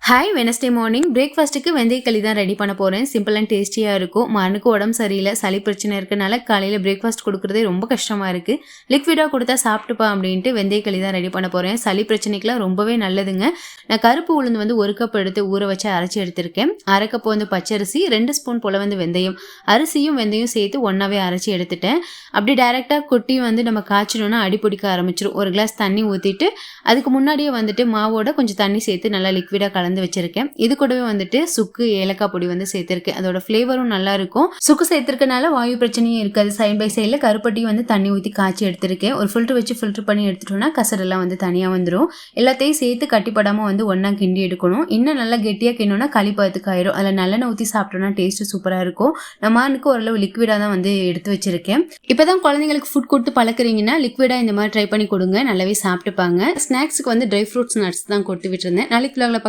Hi Wednesday morning பிரேக்ஃபாஸ்ட்டுக்கு வெந்தயக்களி தான் ready பண்ண போகிறேன். சிம்பிள் அண்ட் டேஸ்டியாக இருக்கும். மனுக்கு உடம்பு சரியில்லை, சளி பிரச்சனை இருக்கனால காலையில் பிரேக்ஃபாஸ்ட் கொடுக்குறதே ரொம்ப கஷ்டமாக இருக்குது. லிக்விடாக கொடுத்தா சாப்பிட்டுப்பா அப்படின்ட்டு வெந்தயக்களி தான் ரெடி பண்ண போகிறேன். சளி பிரச்சனைக்கெலாம் ரொம்பவே நல்லதுங்க. நான் கருப்பு உளுந்து வந்து 1 கப் எடுத்து ஊற வச்சு அரைச்சி எடுத்திருக்கேன். 1/2 கப் வந்து பச்சரிசி, 2 ஸ்பூன் போல் வந்து வெந்தயம், அரிசியும் வெந்தயம் சேர்த்து ஒன்றாவே அரைச்சி எடுத்துட்டேன். அப்படி டைரெக்டாக கொட்டி வந்து நம்ம காய்ச்சணுன்னா அடி பிடிக்க ஆரம்பிச்சிடும். 1 கிளாஸ் தண்ணி ஊற்றிட்டு அதுக்கு முன்னாடியே வந்துட்டு மாவோட கொஞ்சம் தண்ணி சேர்த்து நல்லா லிக்விடாக கலந்து வச்சிருக்கேன். இது கூடவே வந்துட்டு சுக்கு, ஏலக்காய் பொடி வந்து சேர்த்திருக்கேன். அதோட ஃப்ளேவரும் நல்லா இருக்கும். சுக்கு சேர்த்திருக்கனால வாயு பிரச்சனையும் இருக்காது. சைட் பை சைடில் கருப்பட்டியும் வந்து தண்ணி ஊற்றி காய்ச்சி எடுத்திருக்கேன். ஒரு ஃபில்டர் வச்சு ஃபில்டர் பண்ணி எடுத்துட்டோம்னா கசரெல்லாம் வந்து தனியாக வந்துடும். எல்லாத்தையும் சேர்த்து கட்டிப்படாமல் வந்து ஒன்றா கிண்டி எடுக்கணும். இன்னும் நல்லா கெட்டியாக கிண்டோன்னா களிப்பழத்துக்கு ஆயிரும். அதில் நல்லெண்ணெய் ஊற்றி சாப்பிட்டோம்னா டேஸ்ட்டு சூப்பராக இருக்கும். நம்மளுக்கு ஓரளவு லிக்விடாக தான் வந்து எடுத்து வச்சிருக்கேன். இப்போ தான் குழந்தைங்களுக்கு ஃபுட் கொடுத்து பழக்கிறீங்கன்னா லிக்விடாக இந்த மாதிரி ட்ரை பண்ணி கொடுங்க. நல்லாவே சாப்பிட்டுப்பாங்க. ஸ்நாக்ஸுக்கு வந்து ட்ரை ஃப்ரூட்ஸ் நட்ஸ் தான் கொட்டி விட்டுருந்தேன். நாளைக்கு பார்க்கலாம்.